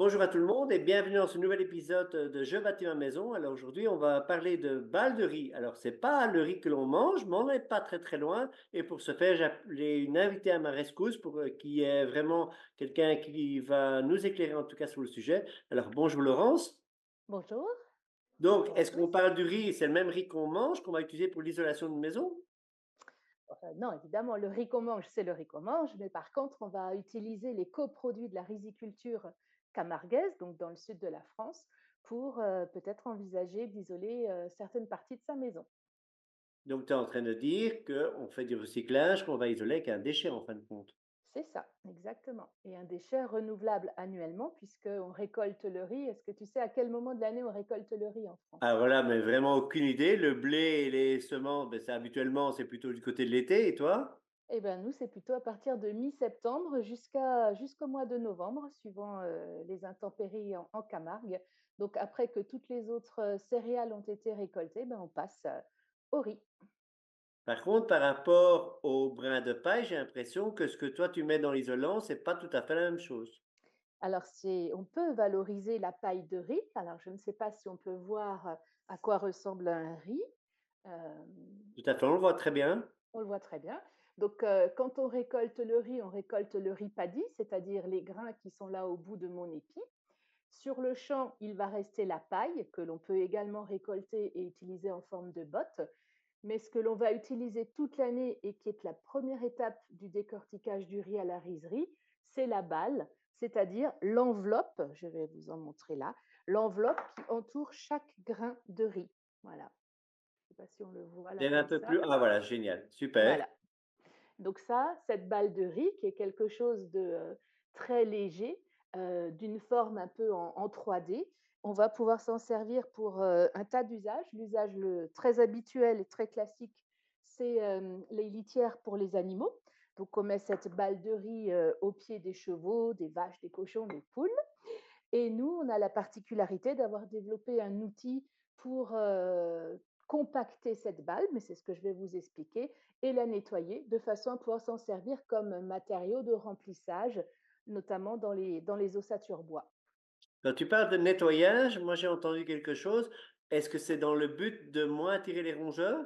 Bonjour à tout le monde et bienvenue dans ce nouvel épisode de Je bâtis ma maison. Alors aujourd'hui, on va parler de balles de riz. Alors c'est pas le riz que l'on mange, mais on n'est pas très très loin. Et pour ce faire, j'ai appelé une invitée à ma rescousse qui est vraiment quelqu'un qui va nous éclairer en tout cas sur le sujet. Alors bonjour Laurence. Bonjour, Donc bonjour à est-ce qu'on tous. parle du riz? C'est le même riz qu'on mange, qu'on va utiliser pour l'isolation d'une maison? Non, évidemment, le riz qu'on mange, c'est le riz qu'on mange, mais par contre, on va utiliser les coproduits de la riziculture camarguaise, donc dans le sud de la France, pour peut-être envisager d'isoler certaines parties de sa maison. Donc tu es en train de dire qu'on fait du recyclage, qu'on va isoler avec un déchet en fin de compte. C'est ça, exactement. Et un déchet renouvelable annuellement, puisqu'on récolte le riz. Est-ce que tu sais à quel moment de l'année on récolte le riz en Ah France? voilà, mais vraiment aucune idée. Le blé et les semences, ben, ça, habituellement, c'est plutôt du côté de l'été. Et toi? Eh bien, nous, c'est plutôt à partir de mi-septembre jusqu'au mois de novembre, suivant les intempéries en Camargue. Donc, après que toutes les autres céréales ont été récoltées, ben, on passe au riz. Par contre, par rapport au brin de paille, j'ai l'impression que ce que toi tu mets dans l'isolant, c'est pas tout à fait la même chose. Alors, on peut valoriser la paille de riz. Alors, je ne sais pas si on peut voir à quoi ressemble un riz. Euh, Tout à fait, on le voit très bien. on le voit très bien. Donc, quand on récolte le riz paddy, c'est-à-dire les grains qui sont là au bout de mon épi. Sur le champ, il va rester la paille que l'on peut également récolter et utiliser en forme de botte. Mais ce que l'on va utiliser toute l'année et qui est la première étape du décortiquage du riz à la rizerie, c'est la balle, c'est-à-dire l'enveloppe, je vais vous en montrer là, l'enveloppe qui entoure chaque grain de riz. Voilà, je ne sais pas si on le voit là C'est un comme peu ça. plus. Ah voilà, génial, super. Voilà, donc ça, cette balle de riz qui est quelque chose de très léger, d'une forme un peu en 3D, on va pouvoir s'en servir pour un tas d'usages. L'usage très habituel et très classique, c'est les litières pour les animaux. Donc on met cette balle de riz au pied des chevaux, des vaches, des cochons, des poules. Et nous, on a la particularité d'avoir développé un outil pour compacter cette balle, mais c'est ce que je vais vous expliquer, et la nettoyer de façon à pouvoir s'en servir comme matériau de remplissage, notamment dans les ossatures bois. Quand tu parles de nettoyage, moi j'ai entendu quelque chose. Est-ce que c'est dans le but de moins attirer les rongeurs?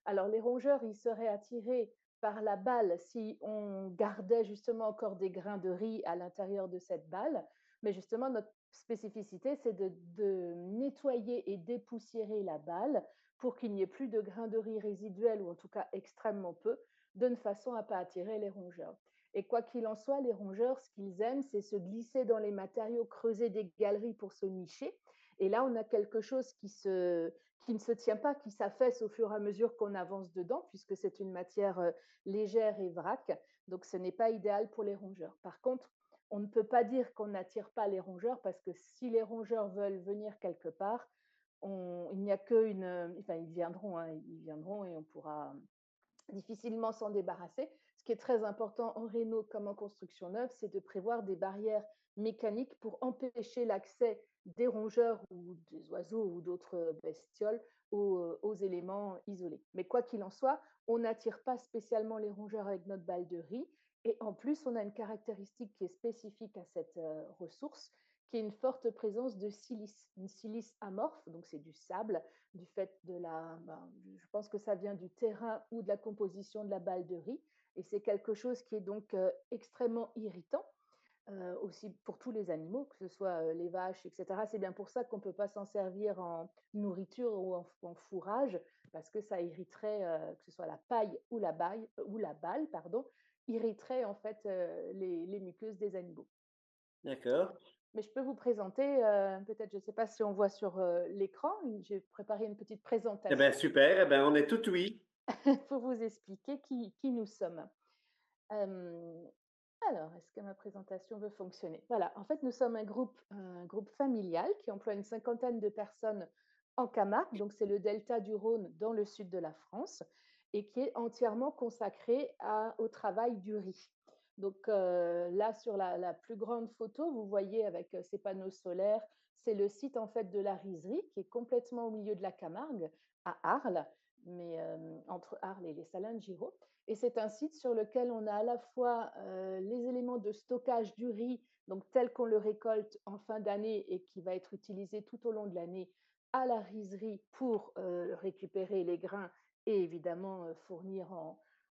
Alors, les rongeurs, ils seraient attirés par la balle si on gardait justement encore des grains de riz à l'intérieur de cette balle. Mais justement, notre spécificité, c'est de nettoyer et dépoussiérer la balle pour qu'il n'y ait plus de grains de riz résiduels, ou en tout cas extrêmement peu, de façon à ne pas attirer les rongeurs. Et quoi qu'il en soit, les rongeurs, ce qu'ils aiment, c'est se glisser dans les matériaux, creuser des galeries pour se nicher. Et là, on a quelque chose qui ne se tient pas, qui s'affaisse au fur et à mesure qu'on avance dedans, puisque c'est une matière légère et vrac. Donc, ce n'est pas idéal pour les rongeurs. Par contre, on ne peut pas dire qu'on n'attire pas les rongeurs, parce que si les rongeurs veulent venir quelque part, il n'y a qu'une. Enfin, ils viendront, hein, ils viendront et on pourra difficilement s'en débarrasser. Ce qui est très important en réno comme en construction neuve, c'est de prévoir des barrières mécaniques pour empêcher l'accès des rongeurs ou des oiseaux ou d'autres bestioles aux éléments isolés. Mais quoi qu'il en soit, on n'attire pas spécialement les rongeurs avec notre balle de riz. Et en plus, on a une caractéristique qui est spécifique à cette ressource, qui est une forte présence de silice, une silice amorphe, donc c'est du sable, du fait de je pense que ça vient du terrain ou de la composition de la balle de riz. Et c'est quelque chose qui est donc extrêmement irritant, aussi pour tous les animaux, que ce soit les vaches, etc. C'est bien pour ça qu'on ne peut pas s'en servir en nourriture ou en fourrage, parce que ça irriterait, que ce soit la paille ou la balle, pardon, irriterait en fait les muqueuses des animaux. D'accord. Mais je peux vous présenter, peut-être, je ne sais pas si on voit sur l'écran, j'ai préparé une petite Eh bien présentation super, eh ben, on est tout oui. pour vous expliquer qui nous sommes. Euh, alors, est-ce que ma présentation veut fonctionner? Voilà, en fait, nous sommes un groupe familial qui emploie une cinquantaine de personnes en Camargue, donc c'est le delta du Rhône dans le sud de la France, et qui est entièrement consacré au travail du riz. Donc là, sur la plus grande photo, vous voyez avec ces panneaux solaires, c'est le site en fait de la rizerie qui est complètement au milieu de la Camargue, à Arles. mais entre Arles et les Salins de Giraud. Et c'est un site sur lequel on a à la fois les éléments de stockage du riz, donc tel qu'on le récolte en fin d'année et qui va être utilisé tout au long de l'année à la rizerie pour récupérer les grains et évidemment fournir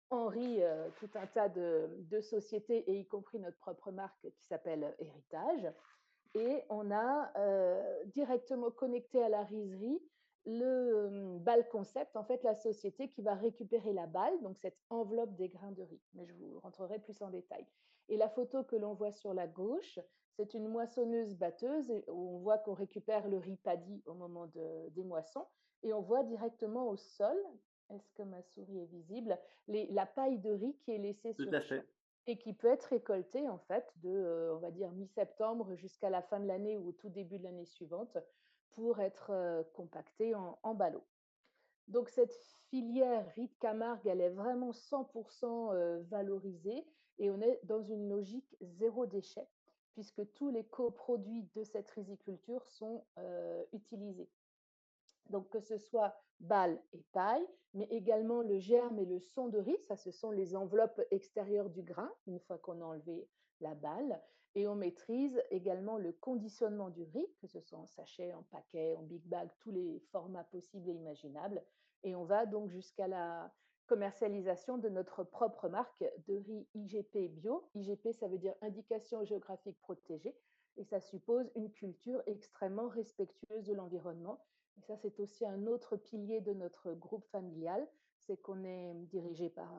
en riz tout un tas de sociétés, et y compris notre propre marque qui s'appelle Héritage. Et on a directement connecté à la rizerie le BAL Concept, en fait la société qui va récupérer la balle, donc cette enveloppe des grains de riz. Mais je vous rentrerai plus en détail. Et la photo que l'on voit sur la gauche, c'est une moissonneuse-batteuse où on voit qu'on récupère le riz paddy au moment des moissons. Et on voit directement au sol, est-ce que ma souris est visible, la paille de riz qui est laissée Tout sur à champ fait. et qui peut être récoltée en fait on va dire, mi-septembre jusqu'à la fin de l'année ou au tout début de l'année suivante pour être compactée en ballots. Donc cette filière riz de Camargue, elle est vraiment 100% valorisée, et on est dans une logique zéro déchet puisque tous les coproduits de cette riziculture sont utilisés. Donc que ce soit balle et paille, mais également le germe et le son de riz, ça ce sont les enveloppes extérieures du grain, une fois qu'on a enlevé la balle, et on maîtrise également le conditionnement du riz, que ce soit en sachet, en paquet, en big bag, tous les formats possibles et imaginables, et on va donc jusqu'à la commercialisation de notre propre marque de riz IGP bio. IGP, ça veut dire indication géographique protégée, et ça suppose une culture extrêmement respectueuse de l'environnement. Et ça, c'est aussi un autre pilier de notre groupe familial, c'est qu'on est dirigé par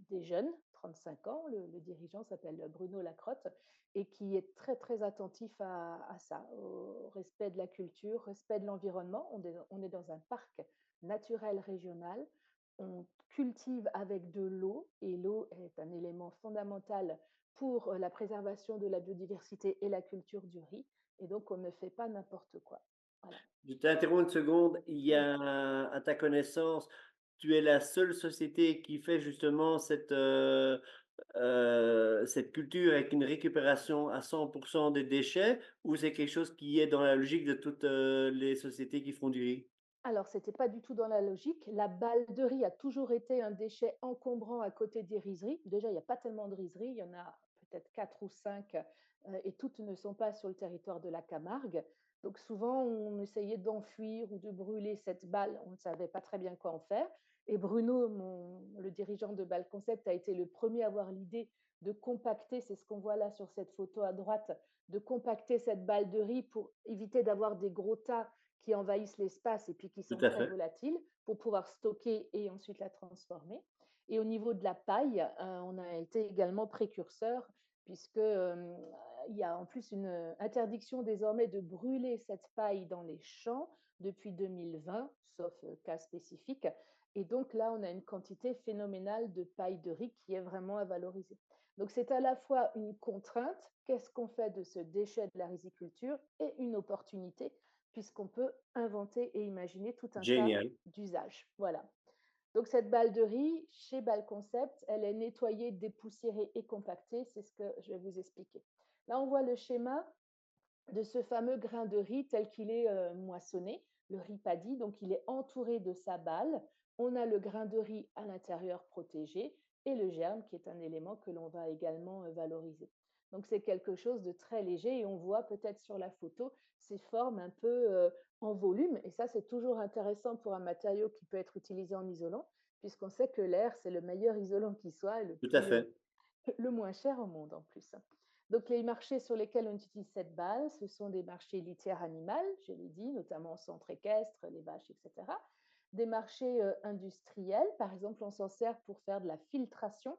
des jeunes, 35 ans. Le dirigeant s'appelle Bruno Lacrotte et qui est très, très attentif à ça, au respect de la culture, respect de l'environnement. On est dans un parc naturel régional. On cultive avec de l'eau, et l'eau est un élément fondamental pour la préservation de la biodiversité et la culture du riz. Et donc, on ne fait pas n'importe quoi. Voilà. Je t'interromps une seconde. Il y Oui. a, à ta connaissance, tu es la seule société qui fait justement cette culture avec une récupération à 100% des déchets, ou c'est quelque chose qui est dans la logique de toutes les sociétés qui font du riz? Alors, c'était pas du tout dans la logique. La balle de riz a toujours été un déchet encombrant à côté des rizeries. Déjà, il n'y a pas tellement de rizeries, il y en a peut-être 4 ou 5, et toutes ne sont pas sur le territoire de la Camargue. Donc souvent, on essayait d'enfuir ou de brûler cette balle, on ne savait pas très bien quoi en faire. Et Bruno, le dirigeant de Balle Concept, a été le premier à avoir l'idée de compacter, c'est ce qu'on voit là sur cette photo à droite, de compacter cette balle de riz pour éviter d'avoir des gros tas qui envahissent l'espace et puis qui Tout sont à très fait. volatiles, pour pouvoir stocker et ensuite la transformer. Et au niveau de la paille, on a été également précurseur, puisque il y a en plus une interdiction désormais de brûler cette paille dans les champs depuis 2020, sauf cas spécifique. Et donc là, on a une quantité phénoménale de paille de riz qui est vraiment à valoriser. Donc c'est à la fois une contrainte, qu'est-ce qu'on fait de ce déchet de la riziculture, et une opportunité, puisqu'on peut inventer et imaginer tout un tas Génial. d'usages. Voilà. Donc cette balle de riz, chez Balle Concept, elle est nettoyée, dépoussiérée et compactée. C'est ce que je vais vous expliquer. Là, on voit le schéma de ce fameux grain de riz tel qu'il est moissonné, le riz paddy. Donc il est entouré de sa balle. On a le grain de riz à l'intérieur protégé, et le germe qui est un élément que l'on va également valoriser. Donc c'est quelque chose de très léger, et on voit peut-être sur la photo ces formes un peu en volume, et ça c'est toujours intéressant pour un matériau qui peut être utilisé en isolant, puisqu'on sait que l'air c'est le meilleur isolant qui soit, et Tout à fait. le moins cher au monde en plus. Donc les marchés sur lesquels on utilise cette balle, ce sont des marchés litières animales, je l'ai dit, notamment au centre équestre, les vaches, etc. Des marchés industriels, par exemple, on s'en sert pour faire de la filtration,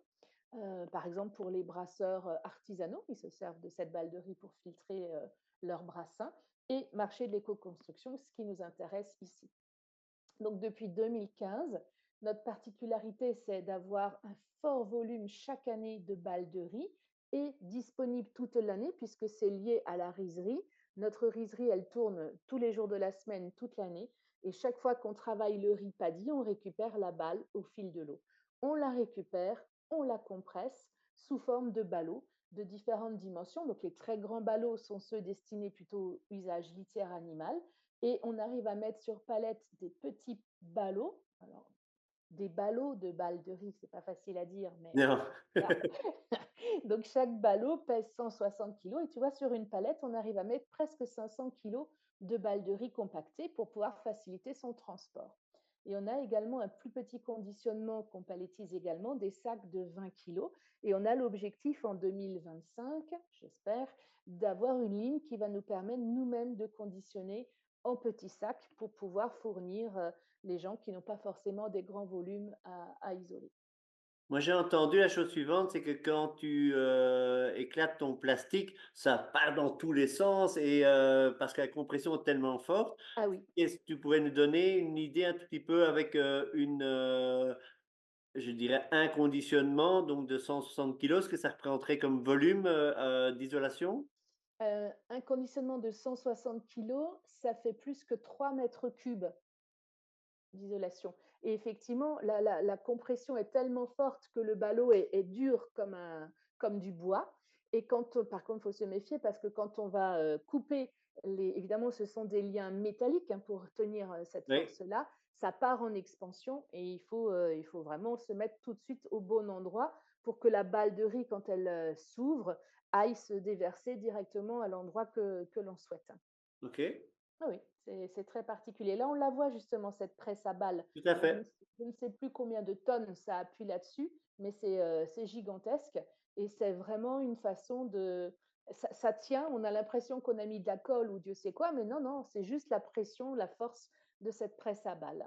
par exemple pour les brasseurs artisanaux, ils se servent de cette balle de riz pour filtrer leurs brassins, et marché de l'éco-construction, ce qui nous intéresse ici. Donc depuis 2015, notre particularité, c'est d'avoir un fort volume chaque année de balles de riz, et disponible toute l'année puisque c'est lié à la rizerie. Notre rizerie, elle tourne tous les jours de la semaine, toute l'année. Et chaque fois qu'on travaille le riz paddy, on récupère la balle au fil de l'eau. On la récupère, on la compresse sous forme de ballots de différentes dimensions. Donc les très grands ballots sont ceux destinés plutôt au usage litière animal, et on arrive à mettre sur palette des petits ballots Alors, des ballots de balles de riz, c'est pas facile à dire, mais Non. voilà. Donc chaque ballot pèse 160 kilos et tu vois, sur une palette, on arrive à mettre presque 500 kilos de balles de riz compactées pour pouvoir faciliter son transport. Et on a également un plus petit conditionnement qu'on paletise également, des sacs de 20 kilos. Et on a l'objectif en 2025, j'espère, d'avoir une ligne qui va nous permettre nous-mêmes de conditionner en petits sacs pour pouvoir fournir les gens qui n'ont pas forcément des grands volumes à isoler. Moi, j'ai entendu la chose suivante, c'est que quand tu éclates ton plastique, ça part dans tous les sens et parce que la compression est tellement forte. Ah oui. Est-ce que tu pourrais nous donner une idée un tout petit peu avec je dirais, un conditionnement donc de 160 kilos, ce que ça représenterait comme volume d'isolation? Un conditionnement de 160 kilos, ça fait plus que 3 mètres cubes d'isolation. Et effectivement, la compression est tellement forte que le ballot est dur comme du bois. Et par contre, il faut se méfier parce que quand on va couper, évidemment, ce sont des liens métalliques hein, pour tenir cette Oui, force-là, ça part en expansion et il faut vraiment se mettre tout de suite au bon endroit pour que la balle de riz, quand elle s'ouvre, aille se déverser directement à l'endroit que l'on souhaite. OK, Ah oui, c'est très particulier. Là, on la voit justement, cette presse à balles. tout à Alors, fait. je ne sais plus combien de tonnes ça appuie là-dessus, mais c'est gigantesque et c'est vraiment une façon de. Ça tient, on a l'impression qu'on a mis de la colle ou Dieu sait quoi, mais non, non, c'est juste la pression, la force de cette presse à balles.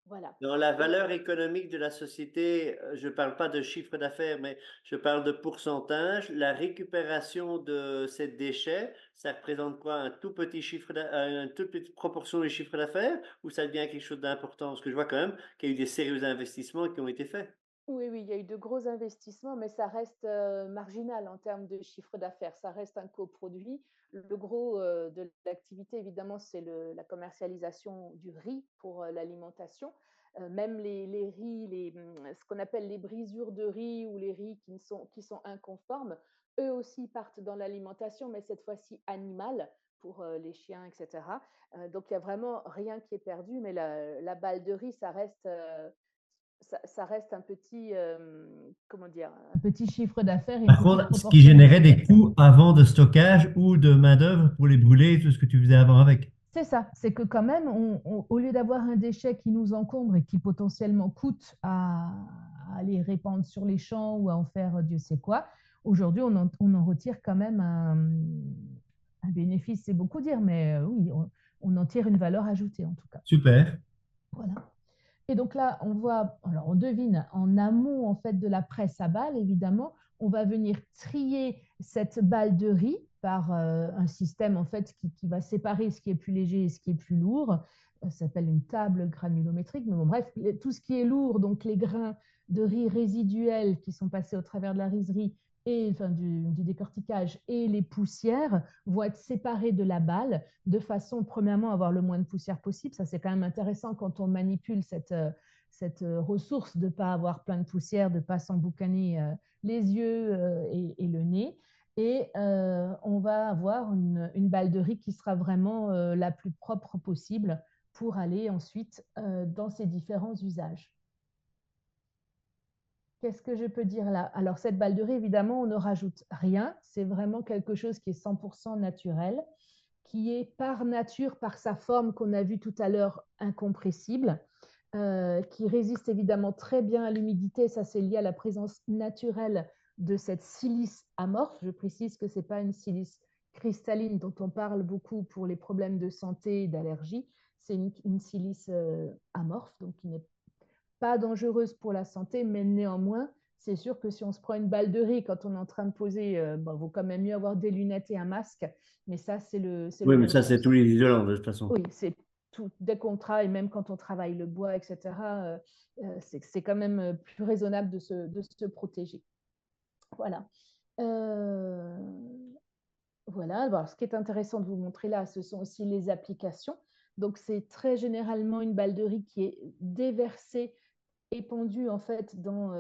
Voilà. Dans la Et valeur économique de la société, je ne parle pas de chiffre d'affaires, mais je parle de pourcentage. La récupération de ces déchets, ça représente quoi? Un tout petit chiffre une toute petite proportion du chiffre d'affaires ou ça devient quelque chose d'important? Parce que je vois quand même qu'il y a eu des sérieux investissements qui ont été faits. oui, oui, il y a eu de gros investissements, mais ça reste marginal en termes de chiffre d'affaires. Ça reste un coproduit. Le gros de l'activité, évidemment, c'est la commercialisation du riz pour l'alimentation. Même les riz, ce qu'on appelle les brisures de riz ou les riz qui sont inconformes, eux aussi partent dans l'alimentation, mais cette fois-ci animale pour les chiens, etc. Donc, il n'y a vraiment rien qui est perdu, mais la balle de riz, ça reste un petit, comment dire, un petit chiffre d'affaires et une Par petite contre, ce qui proportion générait des d'assiette. coûts avant de stockage ou de main-d'œuvre pour les brûler et tout ce que tu faisais avant avec. C'est ça, c'est que quand même, au lieu d'avoir un déchet qui nous encombre et qui potentiellement coûte à aller répandre sur les champs ou à en faire Dieu sait quoi, aujourd'hui, on en retire quand même un bénéfice, c'est beaucoup dire, mais oui, on en tire une valeur ajoutée en tout cas. Super. Voilà. Et donc là, on voit, alors on devine en amont en fait de la presse à balles, évidemment, on va venir trier cette balle de riz par un système en fait qui va séparer ce qui est plus léger et ce qui est plus lourd. Ça s'appelle une table granulométrique. Mais bon, bref, tout ce qui est lourd, donc les grains de riz résiduels qui sont passés au travers de la rizerie et enfin, du décortiquage et les poussières vont être séparés de la balle de façon, premièrement, à avoir le moins de poussière possible. Ça, c'est quand même intéressant quand on manipule cette ressource de ne pas avoir plein de poussière, de ne pas s'emboucaner les yeux et le nez. Et on va avoir une balle de riz qui sera vraiment la plus propre possible pour aller ensuite dans ses différents usages. Qu'est-ce que je peux dire là? Alors, cette balle de riz, évidemment, on ne rajoute rien. C'est vraiment quelque chose qui est 100% naturel, qui est par nature, par sa forme qu'on a vue tout à l'heure, incompressible, qui résiste évidemment très bien à l'humidité. Ça, c'est lié à la présence naturelle de cette silice amorphe. Je précise que ce n'est pas une silice cristalline dont on parle beaucoup pour les problèmes de santé et d'allergie. C'est une silice amorphe, donc qui n'est pas dangereuse pour la santé, mais néanmoins, c'est sûr que si on se prend une balle de riz quand on est en train de poser, vaut quand même mieux avoir des lunettes et un masque. Mais ça, c'est le Oui, mais même ça, c'est tous principe. les isolants de toute façon. Oui, c'est tout. Dès qu'on travaille, même quand on travaille le bois, etc., c'est quand même plus raisonnable de se protéger. Voilà. Euh, voilà. Alors, ce qui est intéressant de vous montrer là, ce sont aussi les applications. Donc, c'est très généralement une balle de riz qui est déversée épandu en fait dans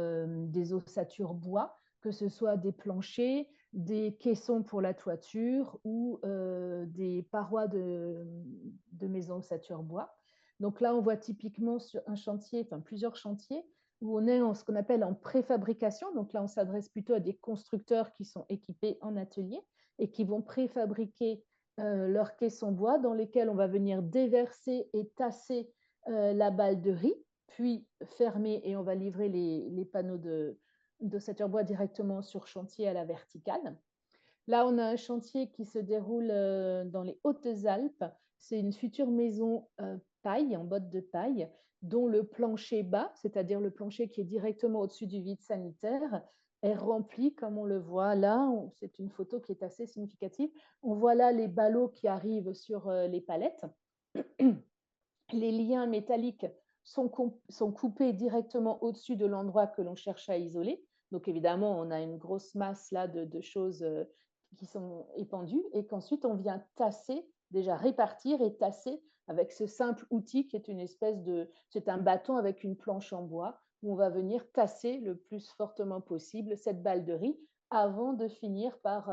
des ossatures bois, que ce soit des planchers, des caissons pour la toiture ou des parois de maisons ossature bois. Donc là, on voit typiquement sur un chantier, enfin plusieurs chantiers, où on est en ce qu'on appelle en préfabrication. Donc là, on s'adresse plutôt à des constructeurs qui sont équipés en atelier et qui vont préfabriquer leurs caisses en bois dans lesquelles on va venir déverser et tasser la balle de riz, puis fermer et on va livrer les panneaux d'ossature bois directement sur chantier à la verticale. Là, on a un chantier qui se déroule dans les Hautes-Alpes. C'est une future maison paille, en botte de paille, dont le plancher bas, c'est-à-dire le plancher qui est directement au-dessus du vide sanitaire, est rempli comme on le voit là. C'est une photo qui est assez significative. On voit là les ballots qui arrivent sur les palettes. Les liens métalliques sont coupés directement au-dessus de l'endroit que l'on cherche à isoler. Donc évidemment, on a une grosse masse là de choses qui sont épandues et qu'ensuite on vient tasser, déjà répartir et tasser avec ce simple outil qui est une espèce de... C'est un bâton avec une planche en bois où on va venir tasser le plus fortement possible cette balle de riz avant de finir par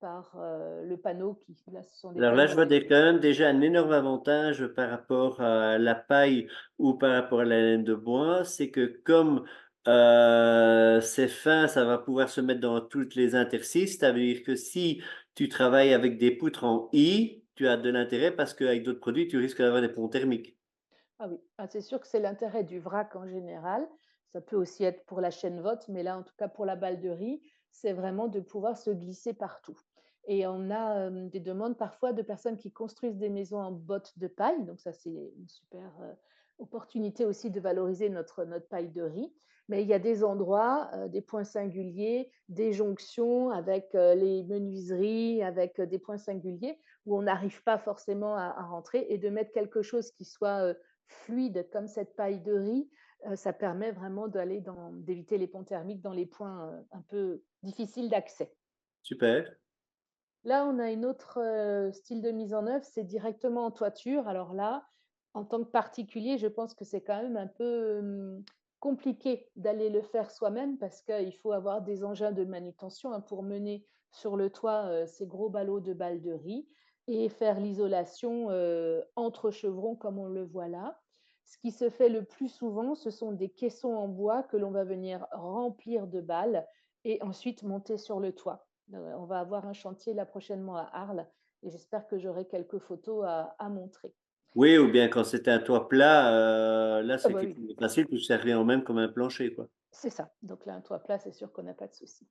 le panneau qui, là, ce sont des Alors là, panneaux je en vois béton. quand même déjà un énorme avantage par rapport à la paille ou par rapport à la laine de bois, c'est que comme c'est fin, ça va pouvoir se mettre dans toutes les interstices. Ça veut dire que si tu travailles avec des poutres en I, tu as de l'intérêt parce qu'avec d'autres produits, tu risques d'avoir des ponts thermiques. Ah oui, ah, c'est sûr que c'est l'intérêt du vrac en général. Ça peut aussi être pour la chaîne vote, mais là, en tout cas, pour la balle de riz, c'est vraiment de pouvoir se glisser partout. Et on a des demandes parfois de personnes qui construisent des maisons en bottes de paille. Donc ça, c'est une super opportunité aussi de valoriser notre paille de riz. Mais il y a des endroits, des points singuliers, des jonctions avec les menuiseries, avec des points singuliers où on n'arrive pas forcément à rentrer et de mettre quelque chose qui soit fluide comme cette paille de riz, ça permet vraiment d'éviter les ponts thermiques dans les points un peu difficiles d'accès. Super. Là, on a une autre style de mise en œuvre, c'est directement en toiture. Alors là, en tant que particulier, je pense que c'est quand même un peu compliqué d'aller le faire soi-même parce qu'il faut avoir des engins de manutention hein, pour mener sur le toit ces gros ballots de balles de riz et faire l'isolation entre chevrons comme on le voit là. Ce qui se fait le plus souvent, ce sont des caissons en bois que l'on va venir remplir de balles et ensuite monter sur le toit. On va avoir un chantier là prochainement à Arles et j'espère que j'aurai quelques photos à montrer. Oui, ou bien quand c'est un toit plat, là, Ah c'est bah quelque oui, chose de facile, tu sers rien même comme un plancher, quoi. c'est ça. Donc là, un toit plat, c'est sûr qu'on n'a pas de souci.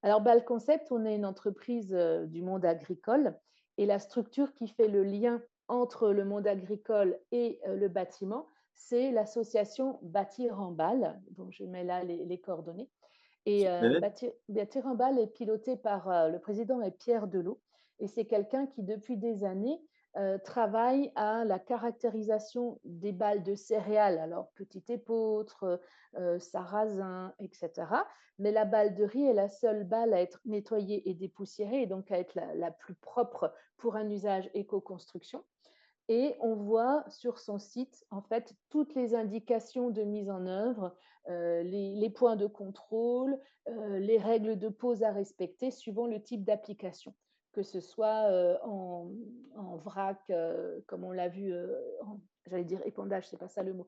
Alors, Bâle Concept, on est une entreprise du monde agricole et la structure qui fait le lien entre le monde agricole et le bâtiment, c'est l'association Bâtir en Bâle, dont je mets là les coordonnées. Et Super. Bâtir en Bâle est piloté par le président est Pierre Delot et c'est quelqu'un qui, depuis des années, travaille à la caractérisation des balles de céréales, alors petit épeautre, sarrasin, etc. Mais la balle de riz est la seule balle à être nettoyée et dépoussiérée, et donc à être la plus propre pour un usage éco-construction. Et on voit sur son site, en fait, toutes les indications de mise en œuvre, les points de contrôle, les règles de pose à respecter suivant le type d'application, que ce soit en vrac, comme on l'a vu, j'allais dire épandage, c'est pas ça le mot,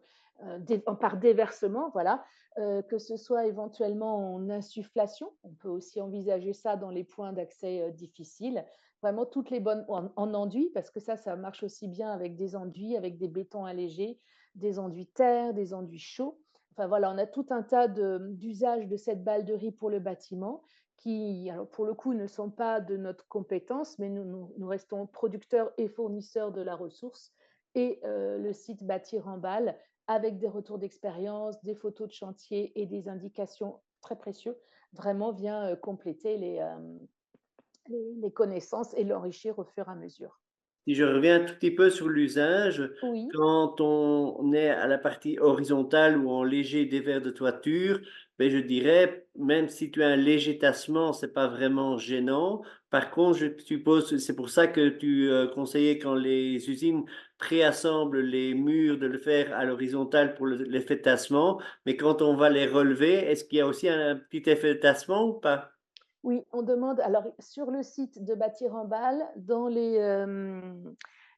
par déversement, voilà, que ce soit éventuellement en insufflation, on peut aussi envisager ça dans les points d'accès difficiles, vraiment toutes les bonnes en enduit, parce que ça marche aussi bien avec des enduits, avec des bétons allégés, des enduits terre, des enduits chauds. Enfin voilà, on a tout un tas d'usages de cette balle de riz pour le bâtiment qui, alors pour le coup, ne sont pas de notre compétence, mais nous restons producteurs et fournisseurs de la ressource. Et le site Bâtir en balle, avec des retours d'expérience, des photos de chantier et des indications très précieuses, vraiment vient compléter les connaissances et l'enrichir au fur et à mesure. Si je reviens un tout petit peu sur l'usage, Oui, quand on est à la partie horizontale ou en léger dévers de toiture, ben je dirais, même si tu as un léger tassement, c'est pas vraiment gênant. Par contre, je suppose, c'est pour ça que tu conseillais quand les usines préassemblent les murs de le faire à l'horizontale pour l'effet de tassement. Mais quand on va les relever, est-ce qu'il y a aussi un petit effet de tassement ou pas? oui, on demande alors sur le site de Bâtir en Balle, dans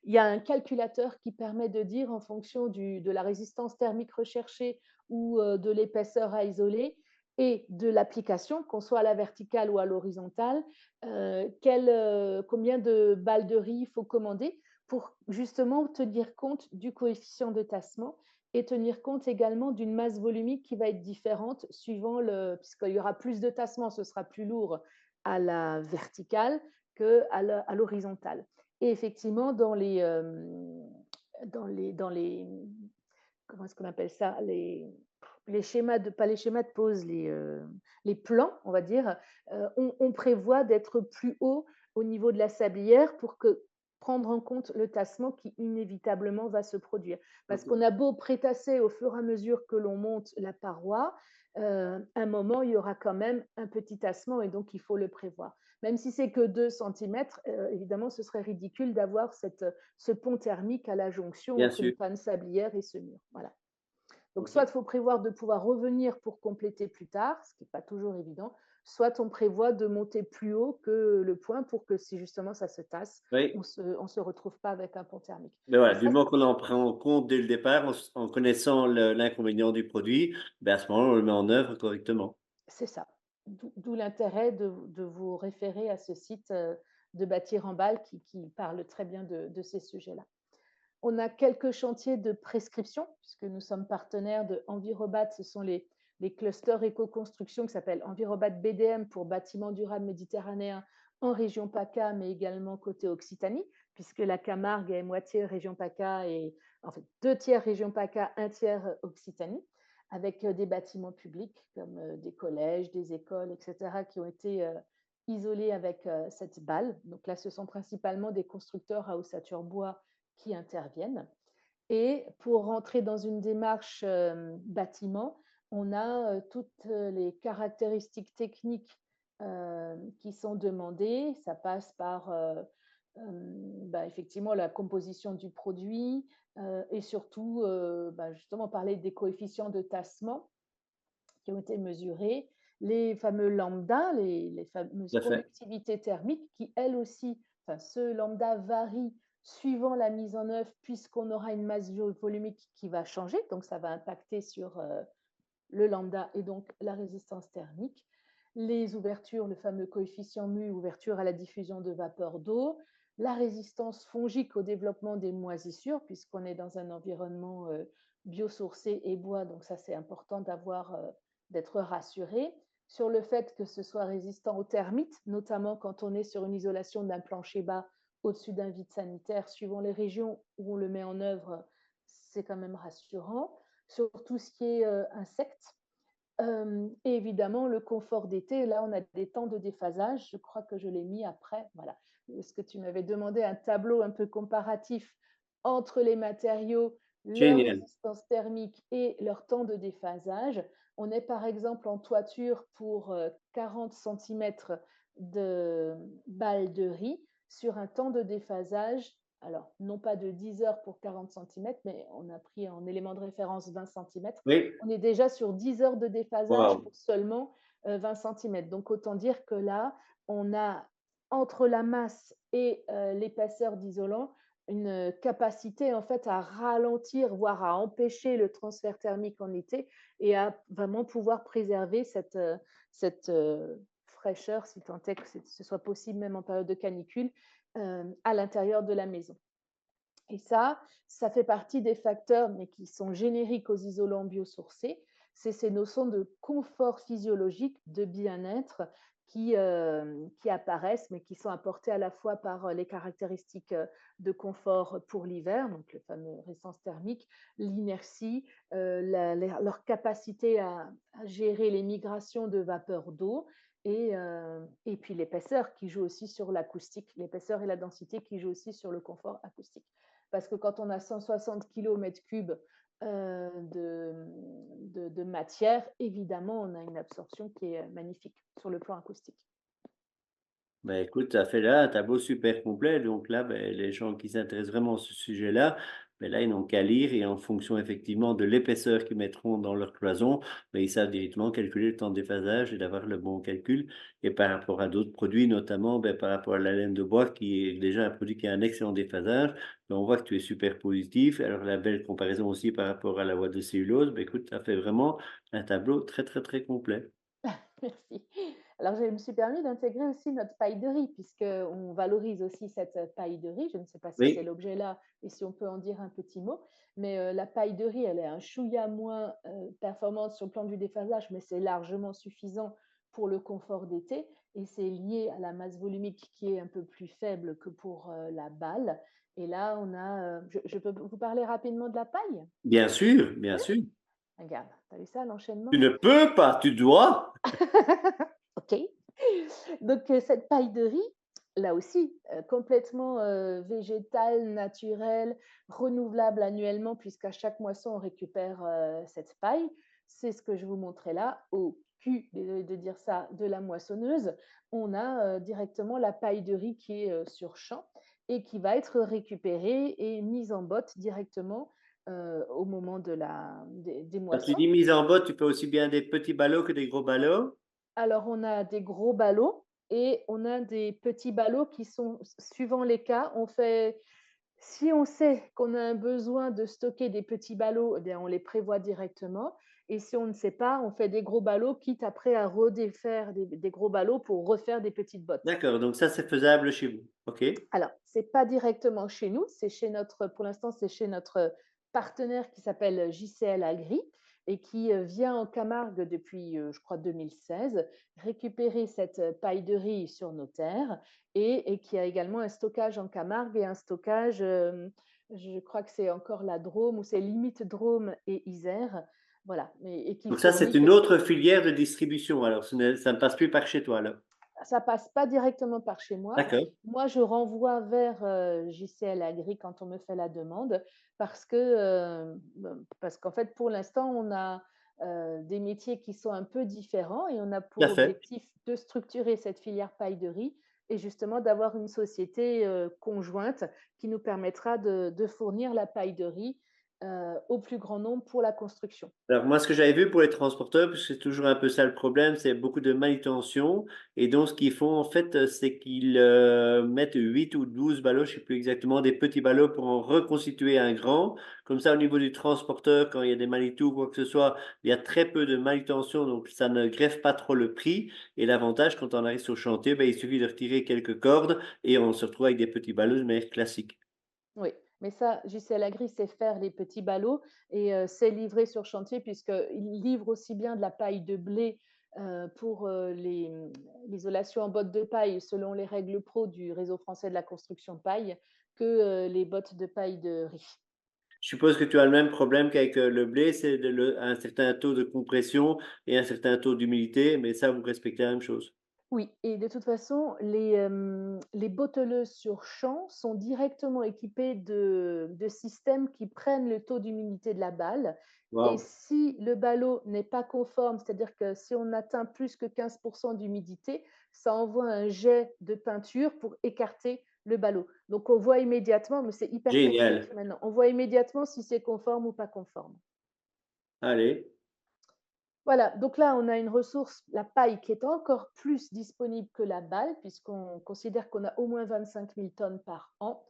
Il y a un calculateur qui permet de dire en fonction de la résistance thermique recherchée ou de l'épaisseur à isoler et de l'application, qu'on soit à la verticale ou à l'horizontale, combien de balles de riz il faut commander pour justement tenir compte du coefficient de tassement et tenir compte également d'une masse volumique qui va être différente suivant puisqu'il y aura plus de tassement, ce sera plus lourd à la verticale qu'à l'horizontale. Et effectivement, dans les comment est-ce qu'on appelle ça? Les schémas de, pas les schémas de pose, les plans, on va dire, on prévoit d'être plus haut au niveau de la sablière pour prendre en compte le tassement qui inévitablement va se produire. Parce OK. qu'on a beau prétasser au fur et à mesure que l'on monte la paroi, un moment, il y aura quand même un petit tassement et donc il faut le prévoir. Même si c'est que 2 centimètres, évidemment, ce serait ridicule d'avoir ce pont thermique à la jonction Bien entre sûr. une panne sablière et ce mur. Voilà. Donc, soit OK. il faut prévoir de pouvoir revenir pour compléter plus tard, ce qui n'est pas toujours évident, soit on prévoit de monter plus haut que le point pour que si justement ça se tasse, Oui. on se retrouve pas avec un pont thermique. Mais Et voilà, du ça, moment qu'on en prend en compte dès le départ, en connaissant l'inconvénient du produit, ben à ce moment-là, on le met en œuvre correctement. c'est ça. D'où l'intérêt de vous référer à ce site de Bâtir en Balle qui parle très bien de ces sujets-là. On a quelques chantiers de prescription, puisque nous sommes partenaires de Envirobat. Ce sont les clusters éco-construction qui s'appellent Envirobat BDM pour bâtiments durables méditerranéens en région PACA, mais également côté Occitanie, puisque la Camargue est moitié région PACA et en fait 2 tiers région PACA, 1 tiers Occitanie, avec des bâtiments publics comme des collèges, des écoles, etc., qui ont été isolés avec cette balle. Donc là, ce sont principalement des constructeurs à ossature bois qui interviennent. Et pour rentrer dans une démarche bâtiment, on a toutes les caractéristiques techniques qui sont demandées. Ça passe par effectivement la composition du produit et surtout justement parler des coefficients de tassement qui ont été mesurés, les fameux lambda, les fameuses Tout à fait. conductivités thermiques qui, elles aussi, enfin, ce lambda varie suivant la mise en œuvre puisqu'on aura une masse volumique qui va changer, donc ça va impacter sur le lambda et donc la résistance thermique. Les ouvertures, le fameux coefficient mu, ouverture à la diffusion de vapeur d'eau, la résistance fongique au développement des moisissures, puisqu'on est dans un environnement biosourcé et bois, donc ça c'est important d'être rassuré sur le fait que ce soit résistant aux termites, notamment quand on est sur une isolation d'un plancher bas au-dessus d'un vide sanitaire, suivant les régions où on le met en œuvre, c'est quand même rassurant. Sur tout ce qui est insectes, et évidemment, le confort d'été, là, on a des temps de déphasage. Je crois que je l'ai mis après. Voilà. Ce que tu m'avais demandé, un tableau un peu comparatif entre les matériaux, leur Génial. résistance thermique et leur temps de déphasage. On est par exemple en toiture pour 40 centimètres de balles de riz sur un temps de déphasage. Alors, non pas de 10 heures pour 40 centimètres, mais on a pris en élément de référence 20 centimètres. Oui. On est déjà sur 10 heures de déphasage Waouh! pour seulement 20 centimètres. Donc, autant dire que là, on a entre la masse et l'épaisseur d'isolant une capacité en fait à ralentir, voire à empêcher le transfert thermique en été et à vraiment pouvoir préserver cette fraîcheur, si tant est que ce soit possible, même en période de canicule, à l'intérieur de la maison. Et ça fait partie des facteurs, mais qui sont génériques aux isolants biosourcés. C'est ces notions de confort physiologique, de bien-être qui apparaissent, mais qui sont apportées à la fois par les caractéristiques de confort pour l'hiver, donc le fameux résistance thermique, l'inertie, leur capacité à gérer les migrations de vapeur d'eau, et puis l'épaisseur qui joue aussi sur l'acoustique, l'épaisseur et la densité qui jouent aussi sur le confort acoustique. Parce que quand on a 160 km3 de matière, évidemment, on a une absorption qui est magnifique sur le plan acoustique. Bah, écoute, tu as fait là un tableau super complet. Donc là, beh, les gens qui s'intéressent vraiment à ce sujet-là Mais là, ils n'ont qu'à lire et en fonction effectivement de l'épaisseur qu'ils mettront dans leur cloison, ben, ils savent directement calculer le temps de déphasage et d'avoir le bon calcul. Et par rapport à d'autres produits, notamment par rapport à la laine de bois, qui est déjà un produit qui a un excellent déphasage, ben, on voit que tu es super positif. Alors la belle comparaison aussi par rapport à la boîte de cellulose, ben, écoute, ça fait vraiment un tableau très, très, très complet. Merci. Alors, je me suis permis d'intégrer aussi notre paille de riz, puisqu'on valorise aussi cette paille de riz. Je ne sais pas si c'est Oui, l'objet là et si on peut en dire un petit mot, mais la paille de riz, elle est un chouïa moins performante sur le plan du déphasage, mais c'est largement suffisant pour le confort d'été. Et c'est lié à la masse volumique qui est un peu plus faible que pour la balle. Et là, on a. Je peux vous parler rapidement de la paille? bien sûr, bien Oui. sûr. Regarde, t'as vu ça, Tu l'enchaînement? ne peux pas, tu dois. OK. Donc cette paille de riz, là aussi, complètement, végétale, naturelle, renouvelable annuellement puisqu'à chaque moisson, on récupère, cette paille. C'est ce que je vous montrais là, au cul, désolée de dire ça, de la moissonneuse. On a, directement la paille de riz qui est, sur champ et qui va être récupérée et mise en botte directement, au moment de la des Quand tu moissons. dis mise en botte, tu peux aussi bien des petits ballots que des gros ballots. Alors, on a des gros ballots et on a des petits ballots qui sont suivant les cas, on fait si on sait qu'on a un besoin de stocker des petits ballots, eh bien, on les prévoit directement et si on ne sait pas, on fait des gros ballots, quitte après à redéfaire des gros ballots pour refaire des petites bottes. D'accord, donc ça, c'est faisable chez vous. OK. Alors, c'est pas directement chez nous, c'est chez notre pour l'instant, c'est chez notre partenaire qui s'appelle JCL Agri et qui, vient en Camargue depuis, je crois 2016, récupérer cette, paille de riz sur nos terres et qui a également un stockage en Camargue et un stockage, je crois que c'est encore la Drôme ou c'est limite Drôme et Isère, voilà, et qui Donc ça, c'est fournit une autre filière de distribution. Alors, ça ne passe plus par chez toi, là. ça passe pas directement par chez moi. D'accord. Moi, je renvoie vers, JCL Agri quand on me fait la demande parce qu'en fait, pour l'instant, on a, des métiers qui sont un peu différents et on a Tout pour à fait. objectif de structurer cette filière paille de riz et justement d'avoir une société, conjointe qui nous permettra de fournir la paille de riz, au plus grand nombre pour la construction. Alors moi, ce que j'avais vu pour les transporteurs, parce que c'est toujours un peu ça le problème, c'est beaucoup de manutention. Et donc, ce qu'ils font, en fait, c'est qu'ils mettent 8 ou 12 ballots, je ne sais plus exactement, des petits ballots pour en reconstituer un grand. Comme ça, au niveau du transporteur, quand il y a des manitous ou quoi que ce soit, il y a très peu de manutention, donc ça ne greffe pas trop le prix. Et l'avantage, quand on arrive sur le chantier, ben, il suffit de retirer quelques cordes et on se retrouve avec des petits ballots de manière classique. Oui, mais ça, JCL Agri sait faire les petits ballots et sait livrer sur chantier puisqu'il livre aussi bien de la paille de blé, pour, l'isolation en bottes de paille selon les règles pro du Réseau français de la construction paille que, les bottes de paille de riz. Je suppose que tu as le même problème qu'avec le blé, c'est un certain taux de compression et un certain taux d'humidité, mais ça, vous respectez la même chose. Oui et de toute façon, les botteleuses sur champ sont directement équipées de systèmes qui prennent le taux d'humidité de la balle et Wow. si le ballot n'est pas conforme, c'est-à-dire que si on atteint plus que 15 d'humidité, ça envoie un jet de peinture pour écarter le ballot. Donc on voit immédiatement, mais c'est hyper Génial. technique maintenant, on voit immédiatement si c'est conforme ou pas conforme. Allez. Voilà, donc là, on a une ressource, la paille, qui est encore plus disponible que la balle, puisqu'on considère qu'on a au moins 25 000 tonnes par an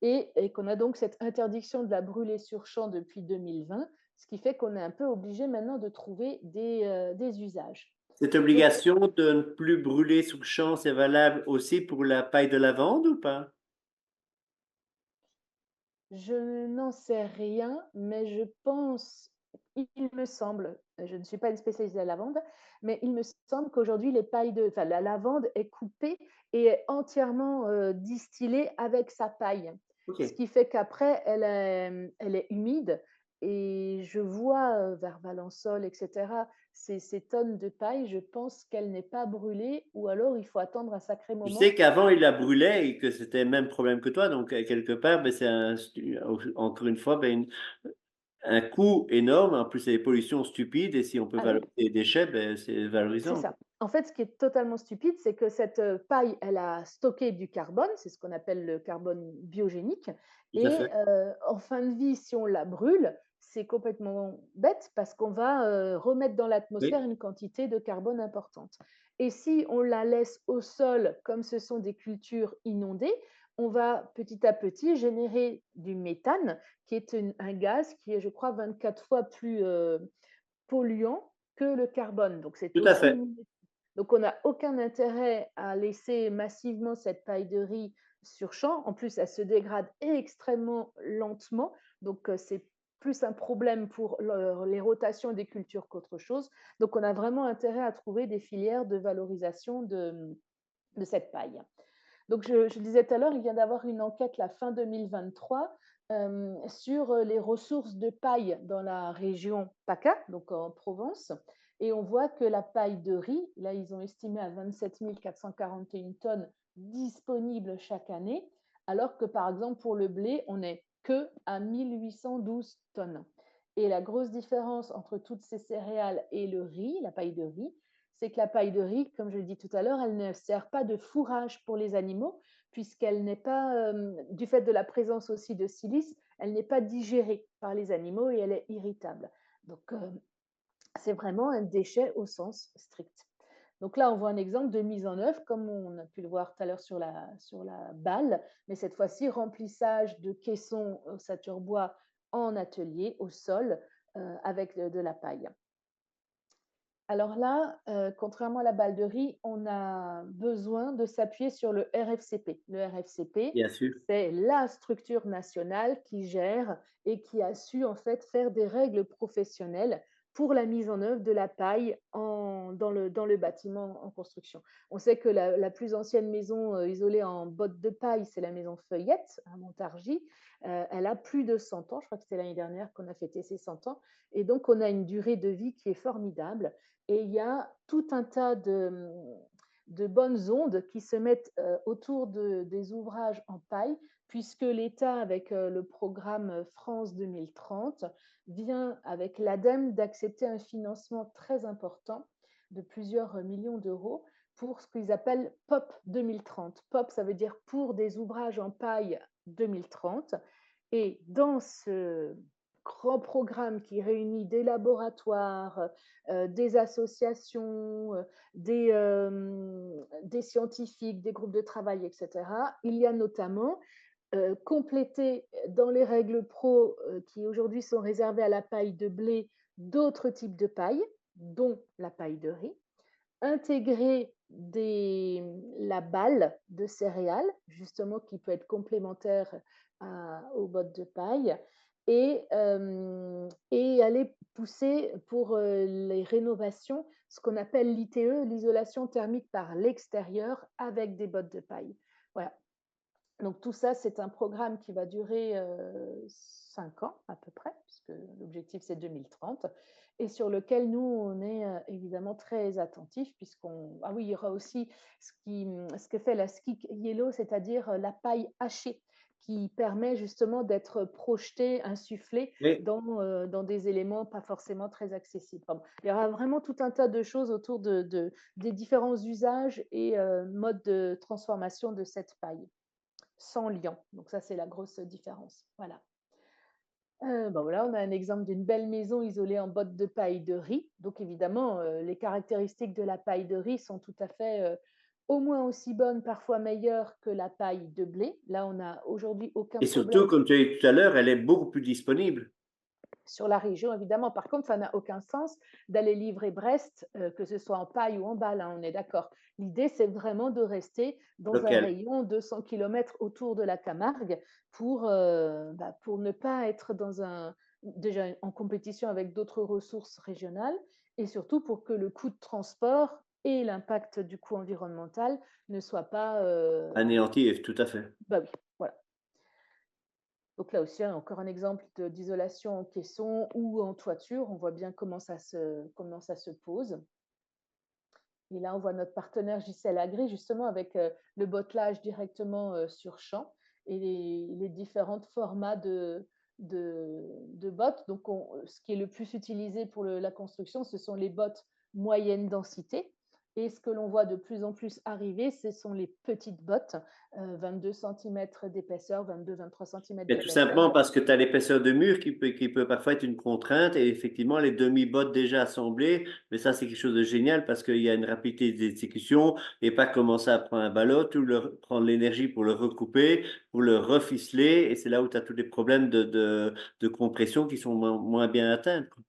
et qu'on a donc cette interdiction de la brûler sur champ depuis 2020, ce qui fait qu'on est un peu obligé maintenant de trouver des usages. Cette Donc, obligation de ne plus brûler sous le champ, c'est valable aussi pour la paille de lavande ou pas? je n'en sais rien, mais je pense, il me semble, je ne suis pas une spécialiste de la lavande, mais il me semble qu'aujourd'hui, enfin, la lavande est coupée et est entièrement distillée avec sa paille. Ok. Ce qui fait qu'après, elle est humide et je vois vers Valençol, etc., ces tonnes de paille, je pense qu'elle n'est pas brûlée ou alors il faut attendre un sacré Je moment. sais qu'avant, il la brûlait et que c'était le même problème que toi. Donc, quelque part, ben, encore une fois, ben, un coût énorme. En plus, c'est des pollutions stupides. Et si on peut Ah oui, valoriser les déchets, ben, c'est c'est valorisant. ça. En fait, ce qui est totalement stupide, c'est que cette, paille, elle a stocké du carbone, c'est ce qu'on appelle le carbone biogénique Tout à et fait. en fin de vie, si on la brûle, c'est complètement bête parce qu'on va, remettre dans l'atmosphère Oui, une quantité de carbone importante et si on la laisse au sol, comme ce sont des cultures inondées, on va petit à petit générer du méthane qui est un gaz qui est, je crois, 24 fois plus, polluant que le carbone, donc c'est tout à aussi fait. une donc on n'a aucun intérêt à laisser massivement cette paille de riz sur champ. En plus, elle se dégrade extrêmement lentement, donc c'est plus un problème pour les rotations des cultures qu'autre chose. Donc on a vraiment intérêt à trouver des filières de valorisation de cette paille. Donc je disais tout à l'heure, il vient d'avoir une enquête la fin 2023 sur les ressources de paille dans la région PACA, donc en Provence. Et on voit que la paille de riz, là, ils ont estimé à 27 441 tonnes disponibles chaque année, alors que par exemple pour le blé, on n'est que à 1812 tonnes. Et la grosse différence entre toutes ces céréales et le riz, la paille de riz, c'est que la paille de riz, comme je l'ai dit tout à l'heure, elle ne sert pas de fourrage pour les animaux, puisqu'elle n'est pas, du fait de la présence aussi de silice, elle n'est pas digérée par les animaux et elle est irritable. Donc, c'est vraiment un déchet au sens strict. Donc là, on voit un exemple de mise en œuvre, comme on a pu le voir tout à l'heure sur la balle, mais cette fois-ci, remplissage de caissons Saturbois en atelier, au sol, avec de la paille. Alors là, contrairement à la balle de riz, on a besoin de s'appuyer sur le RFCP. Le RFCP, Bien sûr. c'est la structure nationale qui gère et qui a su en fait faire des règles professionnelles pour la mise en œuvre de la paille dans le bâtiment en construction. On sait que la plus ancienne maison isolée en bottes de paille, c'est la maison Feuillette à Montargis. Elle a plus de 100 ans, je crois que c'était l'année dernière qu'on a fêté ses 100 ans. Et donc, on a une durée de vie qui est formidable. Et il y a tout un tas de bonnes ondes qui se mettent autour des ouvrages en paille, puisque l'État, avec le programme France 2030, vient avec l'ADEME d'accepter un financement très important de plusieurs millions d'euros pour ce qu'ils appellent POP 2030. POP, ça veut dire pour des ouvrages en paille 2030. Et dans ce grand programme qui réunit des laboratoires, des associations, des scientifiques, des groupes de travail, etc. Il y a notamment complété dans les règles pro qui aujourd'hui sont réservées à la paille de blé d'autres types de paille, dont la paille de riz, intégrer la balle de céréales, justement qui peut être complémentaire aux bottes de paille, et aller pousser pour les rénovations, ce qu'on appelle l'ITE, l'isolation thermique par l'extérieur avec des bottes de paille. Voilà. Donc tout ça, c'est un programme qui va durer 5 ans à peu près, puisque l'objectif c'est 2030, et sur lequel nous, on est évidemment très attentifs, puisqu'on... Ah oui, il y aura aussi ce que fait la Ski Yellow, c'est-à-dire la paille hachée, qui permet justement d'être projetée, insufflée Oui. dans des éléments pas forcément très accessibles. Enfin bon, il y aura vraiment tout un tas de choses autour des différents usages et modes de transformation de cette paille sans liant. Donc ça, c'est la grosse différence. Voilà. Ben voilà, on a un exemple d'une belle maison isolée en bottes de paille de riz. Donc évidemment, les caractéristiques de la paille de riz sont tout à fait au moins aussi bonnes, parfois meilleures que la paille de blé. Là, on n'a aujourd'hui aucun Et surtout, problème comme tu as dit tout à l'heure, elle est beaucoup plus disponible. sur la région, évidemment. Par contre, ça n'a aucun sens d'aller livrer Brest, que ce soit en paille ou en balle, hein, on est d'accord. L'idée, c'est vraiment de rester dans un Local. rayon de 100 km autour de la Camargue pour ne pas être déjà en compétition avec d'autres ressources régionales et surtout pour que le coût de transport et l'impact du coût environnemental ne soient pas... Anéanti, tout à fait. bah oui, voilà. Donc là aussi, encore un exemple d'isolation en caisson ou en toiture. On voit bien comment ça se pose. Et là, on voit notre partenaire JCL Agri, justement, avec le bottelage directement sur champ et les différents formats de bottes. Donc, ce qui est le plus utilisé pour la construction, ce sont les bottes moyenne densité. Et ce que l'on voit de plus en plus arriver, ce sont les petites bottes, 22 centimètres d'épaisseur, 22-23 centimètres Ben, tout d'épaisseur. simplement parce que tu as l'épaisseur de mur qui peut parfois être une contrainte et effectivement les demi-bottes déjà assemblées, mais ça c'est quelque chose de génial parce qu'il y a une rapidité d'exécution et pas commencer à prendre un ballot, prendre l'énergie pour le recouper, pour le reficeler et c'est là où tu as tous les problèmes de compression qui sont moins bien atteints, quoi.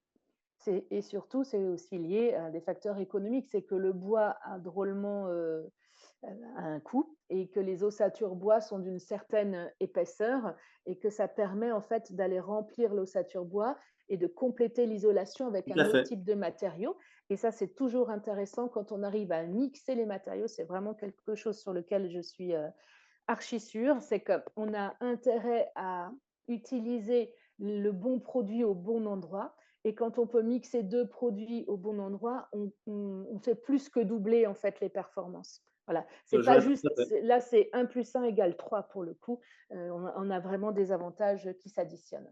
Et surtout, c'est aussi lié à des facteurs économiques. C'est que le bois a drôlement a un coût et que les ossatures bois sont d'une certaine épaisseur et que ça permet en fait d'aller remplir l'ossature bois et de compléter l'isolation avec Tout un à autre fait. type de matériau. Et ça, c'est toujours intéressant quand on arrive à mixer les matériaux. C'est vraiment quelque chose sur lequel je suis archi sûre. C'est qu'on a intérêt à utiliser le bon produit au bon endroit. Et quand on peut mixer deux produits au bon endroit, on fait plus que doubler en fait les performances. Voilà, Je c'est pas rejoins tout juste, à fait. là c'est 1 plus 1 égale 3 pour le coup. On a vraiment des avantages qui s'additionnent.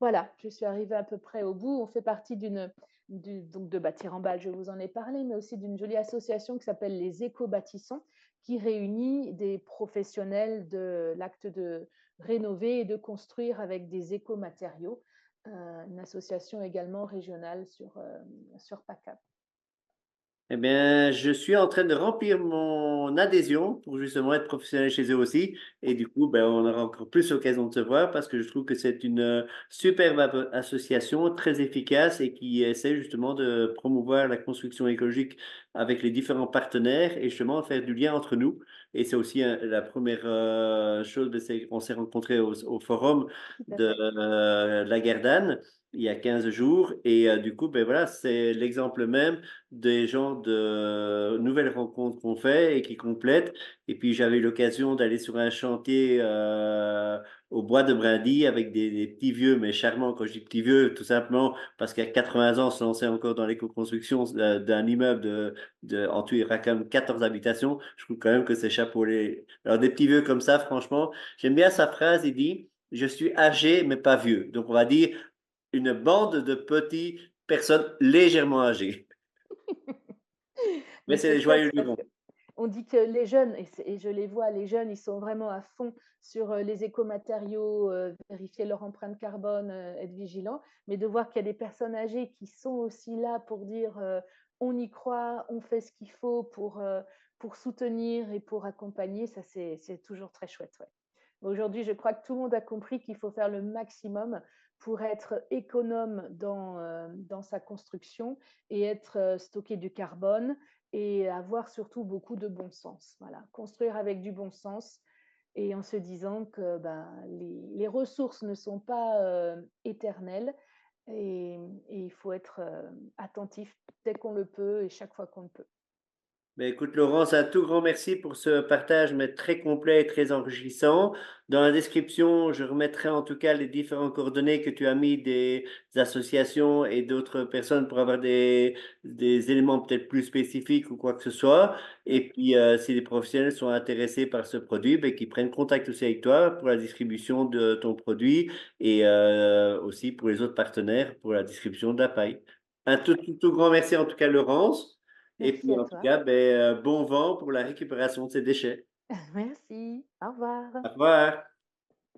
Voilà, je suis arrivée à peu près au bout. On fait partie donc de Bâtir en Bâle, je vous en ai parlé, mais aussi d'une jolie association qui s'appelle les Éco-Bâtissons, qui réunit des professionnels de l'acte de rénover et de construire avec des écomatériaux. Une association également régionale sur PACA. Eh bien, je suis en train de remplir mon adhésion pour justement être professionnel chez eux aussi. Et du coup, ben, on aura encore plus l'occasion de se voir parce que je trouve que c'est une superbe association très efficace et qui essaie justement de promouvoir la construction écologique avec les différents partenaires et justement faire du lien entre nous. Et c'est aussi la première chose, ben, c'est qu'on s'est rencontrés au forum Tout à de fait. la Gardane il y a 15 jours. Et du coup, ben voilà, c'est l'exemple même des gens de nouvelles rencontres qu'on fait et qui complètent. Et puis j'avais eu l'occasion d'aller sur un chantier au bois de Brindilly avec des petits vieux, mais charmants. Quand je dis petits vieux, tout simplement parce qu'à 80 ans, se lancer encore dans l'éco-construction d'un immeuble en tout, il y aura quand même 14 habitations. Je trouve quand même que c'est chapeau. Alors des petits vieux comme ça, franchement, j'aime bien sa phrase, il dit, je suis âgé, mais pas vieux. Donc on va dire une bande de petites personnes légèrement âgées. Mais Mais c'est c'est les chouette joyeux parce lurons. qu'on dit que les jeunes, et je les vois, les jeunes, ils sont vraiment à fond sur les écomatériaux, vérifier leur empreinte carbone, être vigilants. Mais de voir qu'il y a des personnes âgées qui sont aussi là pour dire on y croit, on fait ce qu'il faut pour soutenir et pour accompagner, ça c'est toujours très chouette. Ouais. Aujourd'hui, je crois que tout le monde a compris qu'il faut faire le maximum pour être économe dans sa construction et être stocké du carbone et avoir surtout beaucoup de bon sens. Voilà, construire avec du bon sens et en se disant que ben, les ressources ne sont pas éternelles et, et il faut être attentif dès qu'on le peut et chaque fois qu'on le peut. Ben, écoute, Laurence, un tout grand merci pour ce partage, mais très complet et très enrichissant. Dans la description, je remettrai en tout cas les différentes coordonnées que tu as mis des associations et d'autres personnes pour avoir des éléments peut-être plus spécifiques ou quoi que ce soit. Mm. Et puis, si les professionnels sont intéressés par ce produit, ben, qu'ils prennent contact aussi avec toi pour la distribution de ton produit et aussi pour les autres partenaires pour la distribution de la paille. Un tout grand merci en tout cas, Laurence. Et Merci puis, à en tout toi. cas, ben, bon vent pour la récupération de ces déchets. Merci. Au revoir. Au revoir.